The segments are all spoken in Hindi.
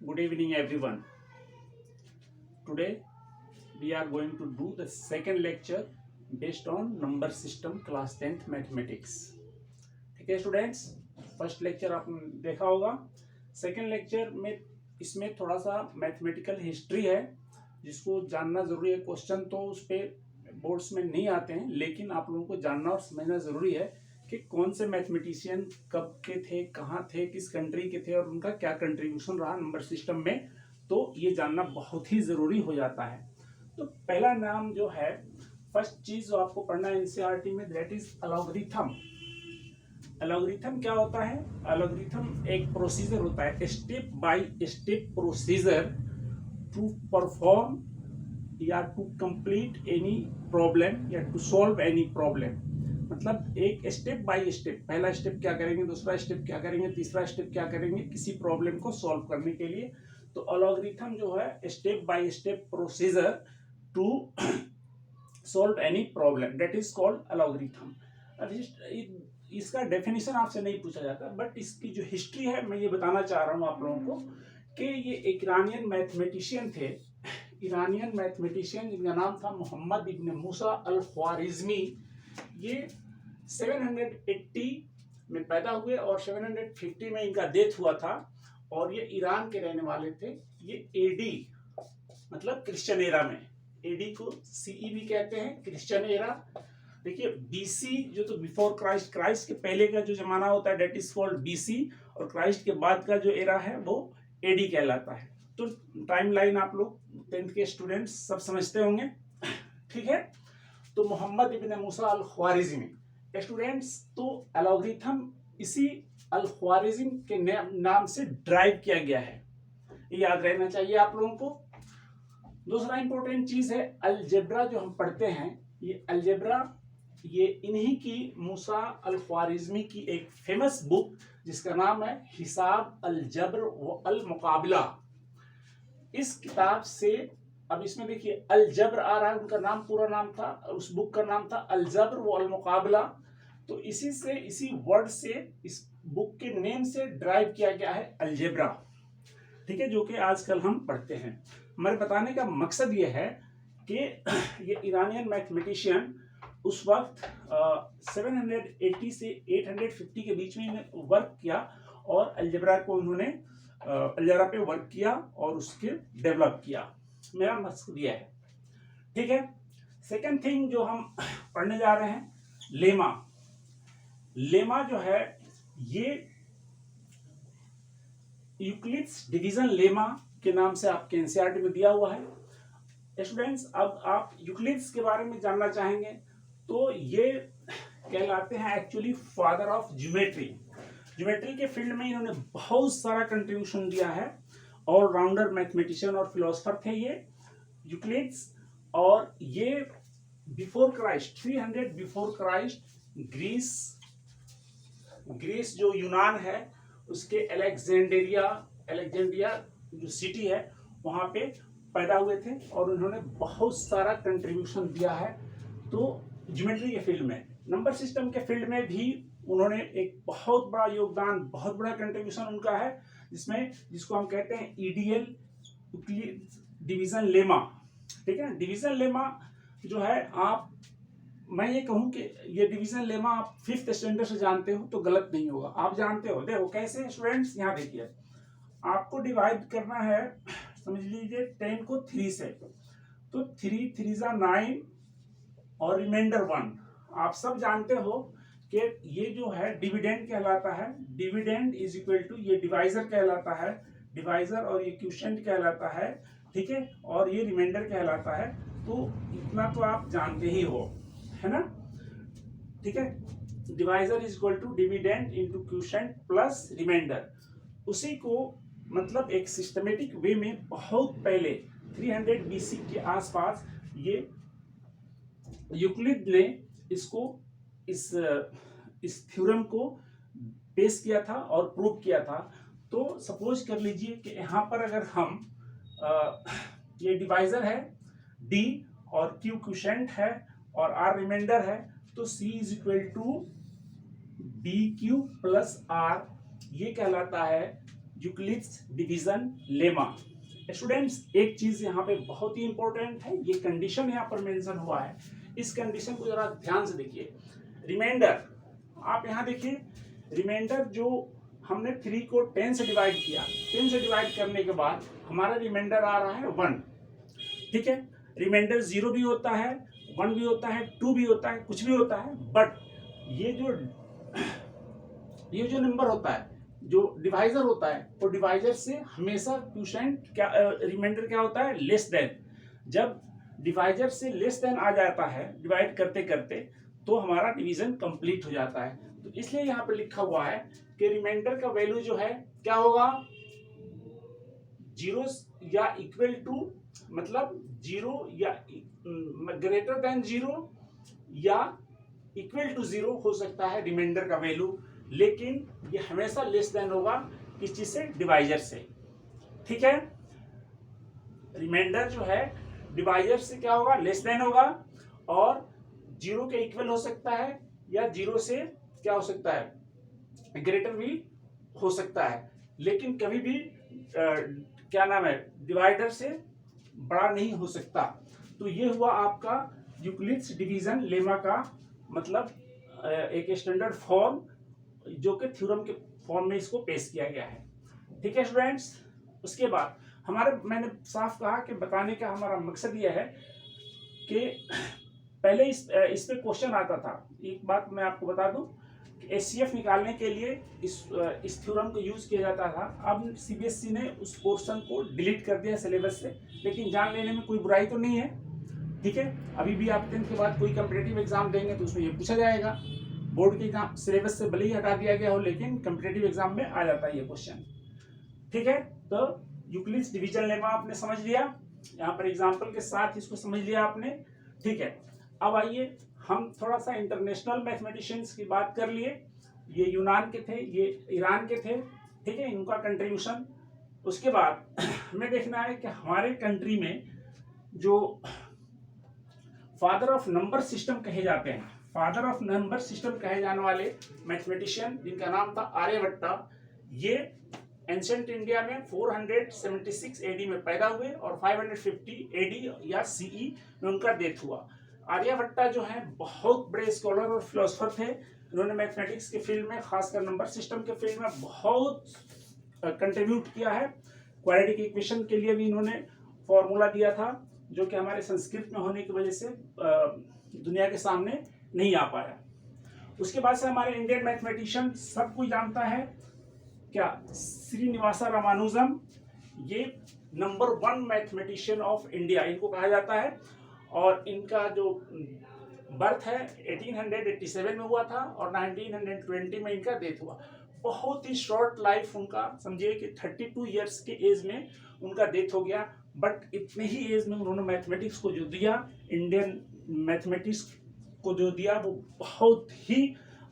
Good evening, everyone. Today we are going to do the second lecture based on number system class 10th mathematics. ठीक है स्टूडेंट्स, फर्स्ट लेक्चर आपने देखा होगा. सेकेंड लेक्चर में इसमें थोड़ा सा मैथमेटिकल हिस्ट्री है जिसको जानना जरूरी है. क्वेश्चन तो उस पर बोर्ड्स में नहीं आते हैं, लेकिन आप लोगों को जानना और समझना जरूरी है कि कौन से मैथमेटिशियन कब के थे, कहाँ थे, किस कंट्री के थे और उनका क्या कंट्रीब्यूशन रहा नंबर सिस्टम में. तो ये जानना बहुत ही ज़रूरी हो जाता है. तो पहला नाम जो है, फर्स्ट चीज़ जो आपको पढ़ना है एनसीईआरटी में, दैट इज अलॉगरिथम. अलॉगरिथम क्या होता है? अलॉगरिथम एक प्रोसीजर होता है, step by step procedure to perform या टू कंप्लीट एनी प्रॉब्लम या टू सॉल्व एनी प्रॉब्लम. मतलब एक स्टेप बाय स्टेप, पहला स्टेप क्या करेंगे, दूसरा स्टेप क्या करेंगे, तीसरा स्टेप क्या करेंगे किसी प्रॉब्लम को सॉल्व करने के लिए. तो अलॉगरिथम जो है step by step procedure to solve any problem, that is called algorithm. इसका डेफिनेशन आपसे नहीं पूछा जाता, बट इसकी जो हिस्ट्री है मैं ये बताना चाह रहा हूँ आप लोगों को कि ये एक ईरानियन मैथमेटिशियन थे. ईरानियन मैथमेटिशियन जिनका नाम था मोहम्मद इब्न मूसा अल ख्वारिज़मी. ये 780 में पैदा हुए और 750 में इनका डेथ हुआ था. और ये ईरान के रहने वाले थे. ये एडी मतलब क्रिश्चियन एरा में, एडी को सीई भी कहते हैं, क्रिश्चियन एरा. देखिए बीसी जो तो बिफोर क्राइस्ट, क्राइस्ट के पहले का जो जमाना होता है डेट इज कॉल्ड बीसी, और क्राइस्ट के बाद का जो एरा है वो एडी कहलाता है. तो टाइमलाइन आप लोग 10th के स्टूडेंट्स सब समझते होंगे, ठीक है. तो मोहम्मद इब्न मूसा अल ख्वारिज़मी स्टूडेंट्स, तो अलॉगरिथम इसी अल ख्वारिज़म के नाम से ड्राइव किया गया है, ये याद रहना चाहिए आप लोगों को. दूसरा इंपॉर्टेंट चीज है अलजेब्रा जो हम पढ़ते हैं. ये अलजेब्रा ये इन्हीं की मूसा अल ख्वारिज़मी की एक फेमस बुक जिसका नाम है हिसाब अल जब्र व अल मुकाबला. इस किताब से, अब इसमें देखिए अल जब्र आ रहा है, उनका नाम पूरा नाम था, उस बुक का नाम था अल जब्र व अल मुकाबला. तो इसी से, इसी वर्ड से, इस बुक के नेम से ड्राइव किया गया है अलजेब्रा, ठीक है, जो कि आजकल हम पढ़ते हैं. हमारे बताने का मकसद ये है कि ये ईरानियन मैथमेटिशियन उस वक्त 780 से 850 के बीच में वर्क किया और अलजेब्रा को उन्होंने अलजेब्रा पे वर्क किया और उसके डेवलप किया. मेरा मकसद ये है, ठीक है. सेकंड थिंग जो हम पढ़ने जा रहे हैं, लेमा. लेमा जो है ये यूक्लिड्स डिवीजन लेमा के नाम से आपके एनसीईआरटी में दिया हुआ है. स्टूडेंट्स, अब आप यूक्लिड्स के बारे में जानना चाहेंगे तो ये कहलाते हैं actually father of geometry. Geometry के फील्ड में इन्होंने बहुत सारा कंट्रीब्यूशन दिया है. ऑलराउंडर मैथमेटिशियन और फिलोसफर थे ये यूक्लिड्स. और ये before Christ 300 before Christ Greece जो यूनान है उसके अलेक्जेंड्रिया जो सिटी है वहां पे पैदा हुए थे और उन्होंने बहुत सारा कंट्रीब्यूशन दिया है. तो ज्योमेट्री के फील्ड में, नंबर सिस्टम के फील्ड में भी उन्होंने एक बहुत बड़ा योगदान, बहुत बड़ा कंट्रीब्यूशन उनका है, जिसको हम कहते हैं ईडीएल डिवीजन लेमा, ठीक है. डिवीजन लेमा जो है, मैं ये कहूं कि ये डिवीजन लेमा आप 5th स्टैंडर्ड से जानते हो तो गलत नहीं होगा. आप जानते हो, देखो कैसे स्टूडेंट्स, यहाँ देखिए आपको डिवाइड करना है, समझ लीजिए 10 को 3 से, तो 3 3 9 और रिमाइंडर 1. आप सब जानते हो कि ये जो है डिविडेंड कहलाता है. डिविडेंड इज इक्वल टू, ये डिवाइजर कहलाता है, डिवाइजर, और ये क्वोशिएंट कहलाता है, ठीक है, और ये रिमाइंडर कहलाता है. तो इतना तो आप जानते ही हो, है ना, ठीक है. Divisor is equal to dividend into quotient plus remainder. उसी को मतलब एक सिस्टमेटिक वे में बहुत पहले 300 बीसी के आसपास ये यूक्लिड ने इसको इस थ्योरम को पेश किया था और प्रूव किया था. तो सपोज कर लीजिए कि यहाँ पर अगर हम ये डिवाइजर है डी और क्यू क्वोशिएंट है और आर रिमाइंडर है, तो C is equal to D Q plus R, ये कहलाता है यूक्लिड्स डिवीजन लेमा। स्टूडेंट्स एक चीज यहाँ पे बहुत ही इंपॉर्टेंट है, ये कंडीशन यहाँ पर मेंशन हुआ है, इस कंडीशन को जरा ध्यान से देखिए। रिमाइंडर, आप यहाँ देखिए रिमाइंडर जो हमने 3 को 10 से डिवाइड किया, 10 से डिवाइड करने के बाद हमारा रिमाइंडर आ रहा है 1, ठीक है। रिमाइंडर 0 भी होता है, 1 भी होता है, 2 भी होता है, कुछ भी होता है, बट ये जो नंबर होता है, जो डिवाइजर होता है, वो डिवाइजर से हमेशा क्वोशिएंट क्या रिमाइंडर क्या होता है, लेस देन। जब डिवाइजर से लेस देन आ जाता है डिवाइड करते करते, तो हमारा डिवीजन कंप्लीट हो जाता है। तो इसलिए यहाँ पे लिखा हुआ है कि रिमाइंडर का वैल्यू जो है क्या होगा, 0 या इक्वल टू, मतलब 0 या ग्रेटर देन 0 या इक्वल टू 0 हो सकता है रिमाइंडर का वैल्यू, लेकिन ये हमेशा लेस देन होगा किस चीज से, डिवाइजर से, ठीक है। रिमाइंडर जो है डिवाइजर से क्या होगा, लेस देन होगा, और 0 के इक्वल हो सकता है या 0 से क्या हो सकता है, ग्रेटर भी हो सकता है, लेकिन कभी भी क्या नाम है, डिवाइडर से बड़ा नहीं हो सकता। तो ये हुआ आपका यूक्लिड्स डिवीजन लेमा का मतलब एक स्टैंडर्ड फॉर्म, जो कि थ्योरम के फॉर्म में इसको पेश किया गया है, ठीक है स्टूडेंट्स। उसके बाद मैंने साफ कहा कि बताने का हमारा मकसद यह है कि पहले इस पे क्वेश्चन आता था। एक बात मैं आपको बता दूं, एचसीएफ निकालने के लिए इस थ्योरम को यूज किया जाता था। अब सीबीएसई ने उस पोर्शन को डिलीट कर दिया सिलेबस से, लेकिन जान लेने में कोई बुराई तो नहीं है, ठीक है। अभी भी आप 10th के बाद कोई कॉम्पिटिटिव एग्जाम देंगे तो उसमें ये पूछा जाएगा। बोर्ड के एग्जाम सिलेबस से भले ही हटा दिया गया हो, लेकिन कॉम्पिटिटिव एग्जाम में आ जाता है ये क्वेश्चन, ठीक है। तो यूक्लिड्स डिवीजन लेमा आपने समझ लिया, यहाँ पर एग्जाम्पल के साथ इसको समझ लिया आपने, ठीक है। अब आइए हम थोड़ा सा इंटरनेशनल मैथमेटिशियंस की बात कर लिए। ये यूनान के थे, ये ईरान के थे, ठीक है, इनका कंट्रीब्यूशन। उसके बाद हमें देखना है कि हमारे कंट्री में जो फादर ऑफ नंबर सिस्टम कहे जाते हैं, फादर ऑफ नंबर सिस्टम कहे जाने वाले मैथमेटिशियन जिनका नाम था आर्यभट्टा, ये एंशिएंट इंडिया में 476 एडी में पैदा हुए और 550 एडी या सीई में उनका डेथ हुआ। आर्यभट्टा जो है बहुत बड़े स्कॉलर और फिलोसोफर थे। इन्होंने मैथमेटिक्स के फील्ड में, खासकर नंबर सिस्टम के फील्ड में बहुत कंट्रीब्यूट किया है। क्वाड्रेटिक इक्वेशन के लिए भी इन्होंने फॉर्मूला दिया था, जो कि हमारे संस्कृत में होने की वजह से दुनिया के सामने नहीं आ पाया। उसके बाद से हमारे इंडियन मैथमेटिशियन सब कोई जानता है क्या, श्रीनिवासा रामानुजम, ये नंबर 1 मैथमेटिशियन ऑफ इंडिया इनको कहा जाता है। और इनका जो बर्थ है 1887 में हुआ था और 1920 में इनका डेथ हुआ। बहुत ही शॉर्ट लाइफ उनका, समझिए कि 32 इयर्स के एज में उनका डेथ हो गया, बट इतने ही एज में उन्होंने मैथमेटिक्स को जो दिया, इंडियन मैथमेटिक्स को जो दिया, वो बहुत ही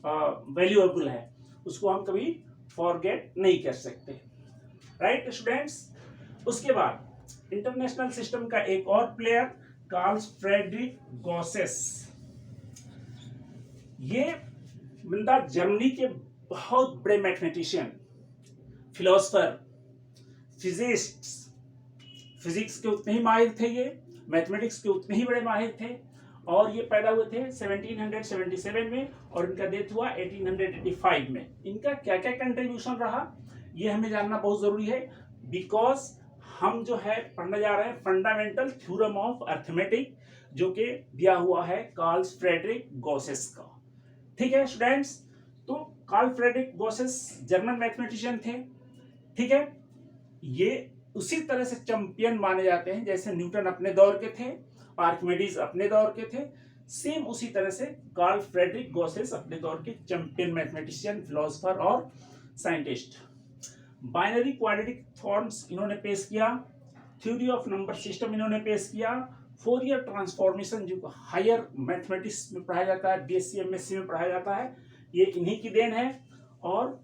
वैल्यूएबल है, उसको हम कभी फॉरगेट नहीं कर सकते, राइट स्टूडेंट्स। उसके बाद इंटरनेशनल सिस्टम का एक और प्लेयर, कार्ल फ्रेडरिक गॉसेस, ये बंदा जर्मनी के बहुत बड़े मैथमेटिशियन, फिलोसोफर, फिजिक्स के उतने ही माहिर थे, ये मैथमेटिक्स के उतने ही बड़े माहिर थे। और ये पैदा हुए थे 1777 में और इनका डेथ हुआ 1885 में। इनका क्या क्या कंट्रीब्यूशन रहा, ये हमें जानना बहुत जरूरी है, बिकॉज हम जो है पढ़ने जा रहे हैं फंडामेंटल थ्योरम ऑफ अर्थमेटिक, जो कि दिया हुआ है कार्ल फ्रेडरिक गॉसेस का, ठीक है स्टूडेंट्स। तो Karl Frederick Gauss's German mathematician थे, ठीक है। ये उसी तरह से चैंपियन माने जाते हैं जैसे न्यूटन अपने दौर के थे, आर्किमिडीज अपने दौर के थे, सेम उसी तरह से कार्ल फ्रेडरिक गॉसेस अपने दौर के चैंपियन मैथमेटिशियन, फिलोसोफर और साइंटिस्ट। बाइनरी क्वाड्रेटिक फॉर्म्स इन्होंने पेश किया, थ्योरी ऑफ नंबर सिस्टम इन्होंने पेश किया, फोरियर ट्रांसफॉर्मेशन जो हायर मैथमेटिक्स में पढ़ाया जाता है, बीएससी एमएससी में पढ़ाया जाता है, ये इन्हीं की देन है। और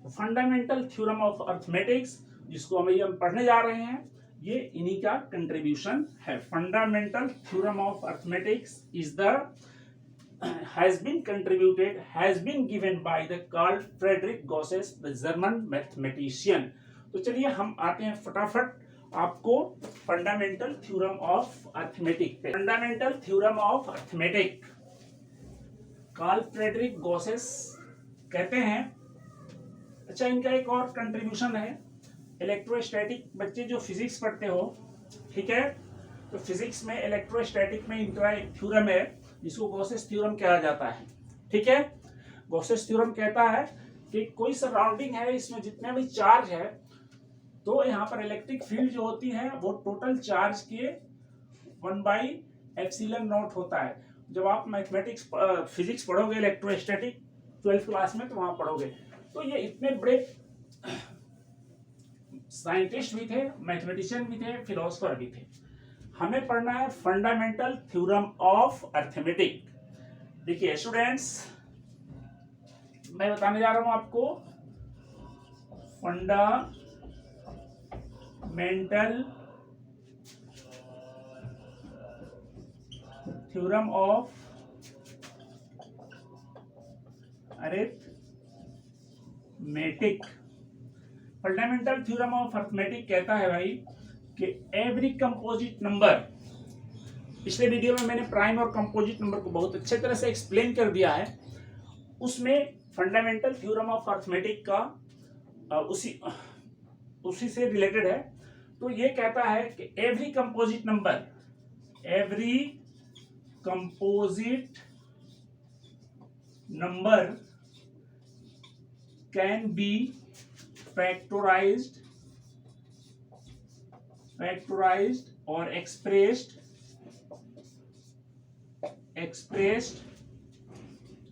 फंडामेंटल थ्योरम ऑफ अर्थमेटिक्स जिसको हम पढ़ने जा रहे हैं, ये इन्हीं का कंट्रीब्यूशन है। Fundamental theorem of arithmetics is the has been given by the Carl Friedrich Gauss, the German mathematician. तो चलिए हम आते हैं फटाफट आपको फंडामेंटल थ्योरम ऑफ अर्थमेटिक पे। Fundamental theorem of arithmetic Karl Frederick Gauss's कहते हैं। अच्छा, इनका एक और कंट्रीब्यूशन है, इलेक्ट्रोस्टैटिक। बच्चे जो फिजिक्स पढ़ते हो, ठीक है, तो फिजिक्स में इलेक्ट्रोस्टैटिक में इनका एक थ्योरम है जिसको गॉसेस थ्योरम कहा जाता है। ठीक है, गॉसेस थ्योरम कहता है कि कोई सराउंडिंग है, इसमें जितने भी चार्ज है, तो यहाँ पर इलेक्ट्रिक फील्ड जो होती है वो टोटल चार्ज के 1/ε0 होता है। जब आप मैथमेटिक्स फिजिक्स पढ़ोगे, इलेक्ट्रोस्टैटिक 12th क्लास में, तो वहां पढ़ोगे। तो ये इतने बड़े साइंटिस्ट भी थे, मैथमेटिशियन भी थे, फिलोसफर भी थे। हमें पढ़ना है फंडामेंटल थ्योरम ऑफ अर्थमेटिक। देखिए स्टूडेंट्स, मैं बताने जा रहा हूं आपको fundamental theorem of arithmetic. Fundamental theorem of arithmetic कहता है भाई कि एवरी कंपोजिट नंबर, पिछले वीडियो में मैंने प्राइम और कंपोजिट नंबर को बहुत अच्छे तरह से एक्सप्लेन कर दिया है। उसमें फंडामेंटल थ्योरम ऑफ अरिथमेटिक का उसी से रिलेटेड है। तो ये कहता है कि every composite number can B factorized or expressed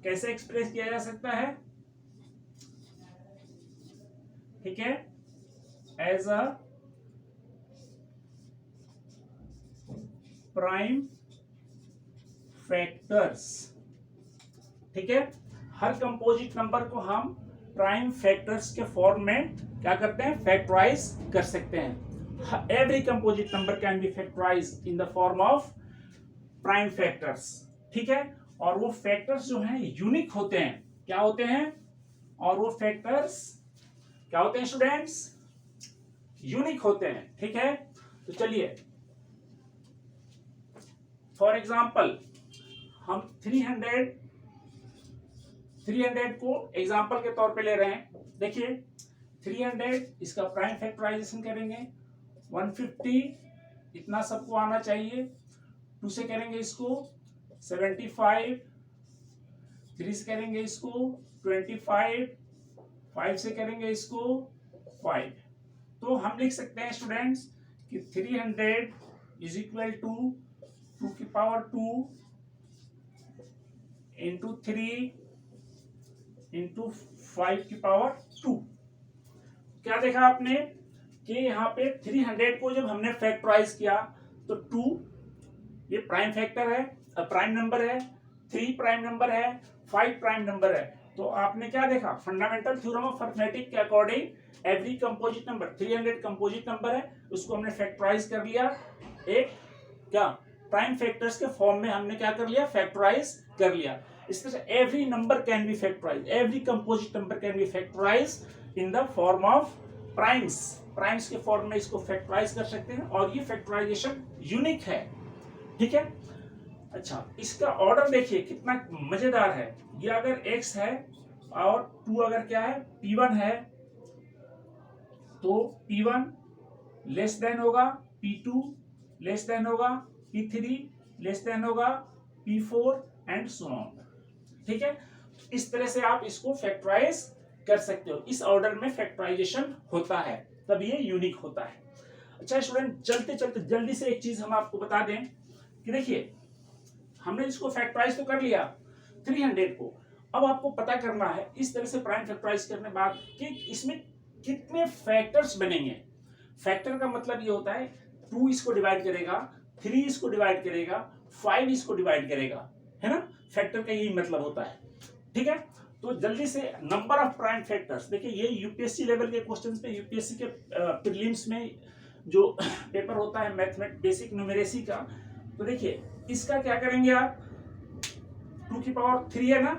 कैसे एक्सप्रेस किया जा सकता है, ठीक है, एज अ प्राइम फैक्टर्स। ठीक है, हर कंपोजिट नंबर को हम प्राइम फैक्टर्स के फॉर्म में क्या करते हैं, फैक्टराइज कर सकते हैं। Every composite number can be factorise in the form of prime factors. ठीक है, और वो फैक्टर्स जो हैं यूनिक होते हैं। क्या होते हैं? और वो फैक्टर्स क्या होते हैं स्टूडेंट्स? यूनिक होते हैं। ठीक है, तो चलिए फॉर एग्जाम्पल हम 300 को एग्जाम्पल के तौर पे ले रहे हैं। देखिए 300 इसका प्राइम फैक्टराइजेशन करेंगे, 150 इतना सबको आना चाहिए, 2 से करेंगे इसको 75, 3 से करेंगे इसको 25, 5 से करेंगे इसको 5। तो हम लिख सकते हैं स्टूडेंट्स कि 300 इज इक्वल टू 2 की पावर 2 इंटू 3 इंटू 5 की पावर 2। क्या देखा आपने कि यहाँ पे 300 को जब हमने फैक्टराइज किया तो 2 ये प्राइम फैक्टर है, प्राइम नंबर है, 3 प्राइम नंबर है, 5 प्राइम नंबर है। तो आपने क्या देखा, फंडामेंटल थ्योरम ऑफ अरिथमेटिक के according every composite number, 300 composite number है, उसको हमने फैक्टराइज कर लिया, एक क्या प्राइम फैक्टर्स के फॉर्म में हमने क्या कर लिया, फैक्टराइज कर लिया। इस तरह से every number can be factorise, every composite number can be factorise in the form of primes. Primes के फॉर्म में इसको फैक्टराइज कर सकते हैं और ये फैक्टराइजेशन यूनिक है। ठीक है, अच्छा इसका ऑर्डर देखिए कितना मजेदार है। ये अगर x है और 2 अगर क्या है, P1 है, तो P1 लेस देन होगा P2, लेस देन होगा P3, लेस देन होगा P4 एंड सो ऑन। ठीक है, इस तरह से आप इसको फैक्टराइज कर सकते हो। इस ऑर्डर में फैक्टराइजेशन होता है, तब ये यूनिक होता है। अच्छा स्टूडेंट, चलते चलते जल्दी से एक चीज हम आपको बता दें कि देखिए हमने इसको फैक्टराइज तो कर लिया 300 को, अब आपको पता करना है इस तरह से प्राइम फैक्टराइज करने बाद कि इसमें कितने फैक्टर्स बनेंगे। फैक्टर का मतलब ये होता है 2 इसको डिवाइड करेगा, 3 इसको डिवाइड करेगा, 5 इसको डिवाइड करेगा, है ना। फैक्टर का यही मतलब होता है। ठीक है, तो जल्दी से नंबर ऑफ प्राइम फैक्टर्स देखिए, ये यूपीएससी लेवल के क्वेश्चंस पे, यूपीएससी के प्रीलिम्स में जो पेपर होता है मैथमेटिक्स बेसिक न्यूमेरेसी का, तो देखिए इसका क्या करेंगे आप, 2 की पावर 3 है ना,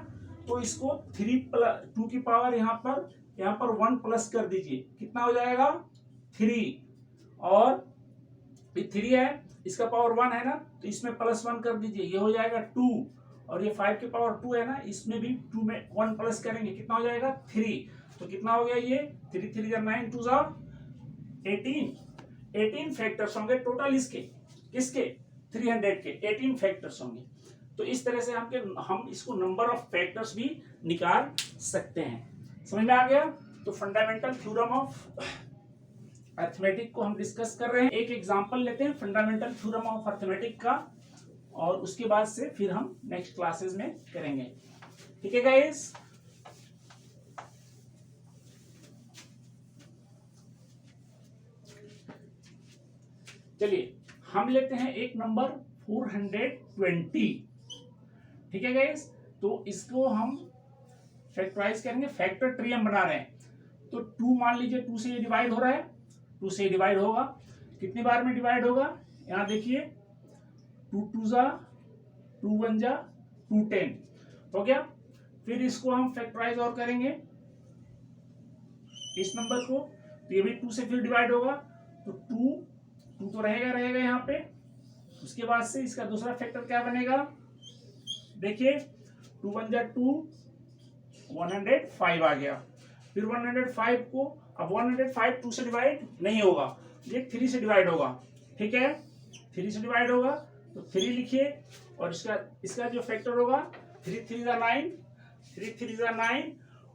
तो इसको 3 प्लस 2 की पावर यहाँ पर 1 प्लस कर दीजिए, कितना हो जाएगा 3, और ये 3 है, इसका पावर 1 है ना, तो इसमें प्लस 1 कर दीजिए, ये हो जाएगा 2, और ये 5 की पावर 2 है ना, इसमें भी 2 में 1 प्लस करेंगे, कितना हो जाएगा 3, तो कितना हो गया ये 3 3 जा 9 2 जा 18 फैक्टर्स होंगे टोटल इसके, किसके 300 के 18 फैक्टर्स होंगे। तो इस तरह से हम इसको नंबर ऑफ फैक्टर्स भी निकाल सकते हैं। समझ में आ गया? तो फंडामेंटल थ्योरम ऑफ अर्थमेटिक को हम डिस्कस कर रहे हैं। एक एग्जांपल लेते हैं फंडामेंटल थ्योरम ऑफ अर्थमेटिक का, और उसके बाद से फिर हम नेक्स्ट क्लासेस में करेंगे। ठीक है गाइस? चलिए हम लेते हैं एक नंबर 420। ठीक है गाइस? तो इसको हम फैक्टराइज करेंगे, फैक्टर ट्री हम बना रहे हैं। तो 2 मान लीजिए, 2 से ये डिवाइड हो रहा है, 2 से डिवाइड होगा, कितनी बार में डिवाइड होगा, यहाँ देखिए 2 2 जा 2 1 जा 2 10 हो गया। फिर इसको हम फैक्टराइज और करेंगे इस नंबर को, तो ये भी 2 से फिर डिवाइड होगा, तो 2 तो रहेगा यहाँ पे। उसके बाद से इसका दूसरा फैक्टर क्या बनेगा, देखिए 2 1 जा 2 105 आ गया। फिर 105 को, अब 105 2 से डिवाइड नहीं होगा, ये 3 से डिवाइड होगा। ठीक है, 3 से डिवाइड होगा, तो 3 लिखिए, और इसका जो फैक्टर होगा 3 3 जा 9 3 3 जा 9,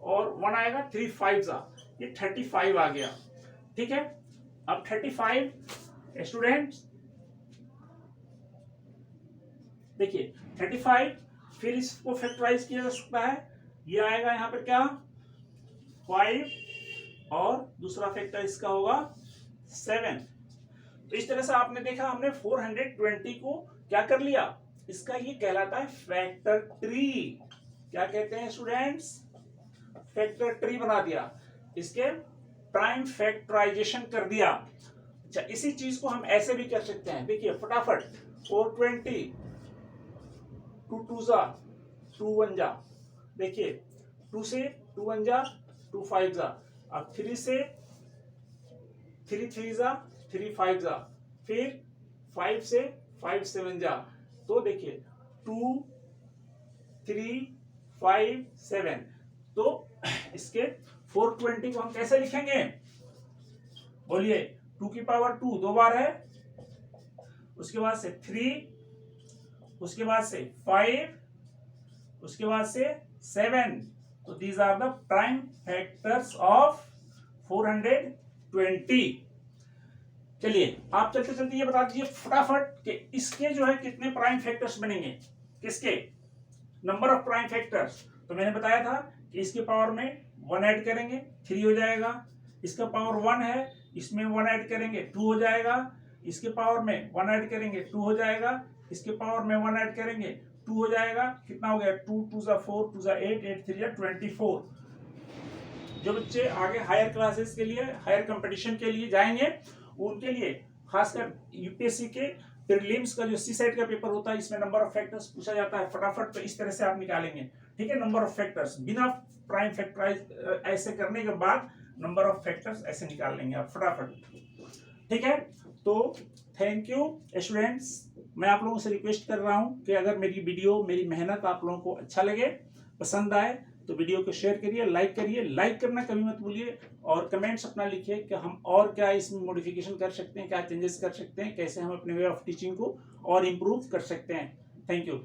और 1 आएगा 3 5 जा, ये 35 आ गया। ठीक है, अब 35 स्टूडेंट्स देखिए 35, फिर इसको फैक्टराइज किया जा सकता है, ये आएगा यहाँ पर क्या 5, और दूसरा फैक्टर इसका होगा 7। तो इस तरह से आपने देखा, हमने 420 को क्या कर लिया, इसका ये कहलाता है फैक्टर ट्री। क्या कहते हैं स्टूडेंट्स? फैक्टर ट्री बना दिया, इसके प्राइम फैक्टराइजेशन कर दिया। अच्छा, इसी चीज को हम ऐसे भी कर सकते हैं, देखिए फटाफट 420 2 2 जा 2 1 जा, देखिए 2 से 2 1 जा 2 5 जा, अब 3 से 3 3 जा 3 5 जा, फिर 5 से 5 7 जा, तो देखिए 2 3 5 7। तो इसके 420 को हम कैसे लिखेंगे, बोलिए 2 की पावर 2 दो बार है, उसके बाद से 3, उसके बाद से 5, उसके बाद से 7। तो these are the prime factors of 420। चलिए आप चलते चलते ये बता दीजिए फटाफट कि इसके जो है कितने प्राइम फैक्टर्स बनेंगे, किसके नंबर ऑफ प्राइम फैक्टर्स। तो मैंने बताया था कि इसके पावर में 1 ऐड करेंगे 3 हो जाएगा, इसका पावर 1 है, इसमें 1 ऐड करेंगे 2 हो जाएगा, इसके पावर में 1 ऐड करेंगे 2 हो जाएगा, इसके पावर में 1 ऐड करेंगे 2 हो जाएगा, कितना हो गया 2 2 जा 4 2 जा 8 8 3 जा 24। जो बच्चे आगे हायर क्लासेस के लिए, हायर कंपटीशन के लिए जाएंगे, उनके लिए खासकर यूपीएससी के प्रीलिम्स का जो सीसेट का पेपर होता है, इसमें नंबर ऑफ फैक्टर्स पूछा जाता है फटाफट, तो इस तरह से आप निकालेंगे। ठीक है, नंबर ऑफ फैक्टर्स बिना प्राइम फैक्टराइज ऐसे करने के बाद नंबर ऑफ फैक्टर्स ऐसे निकाल लेंगे आप फटाफट। ठीक है, तो थैंक यू स्टूडेंट्स। मैं आप लोगों से रिक्वेस्ट कर रहा हूं कि अगर मेरी वीडियो, मेरी मेहनत आप लोगों को अच्छा लगे, पसंद आए, तो वीडियो को शेयर करिए, लाइक करिए, लाइक करना कभी मत भूलिए, और कमेंट्स अपना लिखिए कि हम और क्या इसमें मॉडिफिकेशन कर सकते हैं, क्या चेंजेस कर सकते हैं, कैसे हम अपने वे ऑफ टीचिंग को और इम्प्रूव कर सकते हैं। Thank you.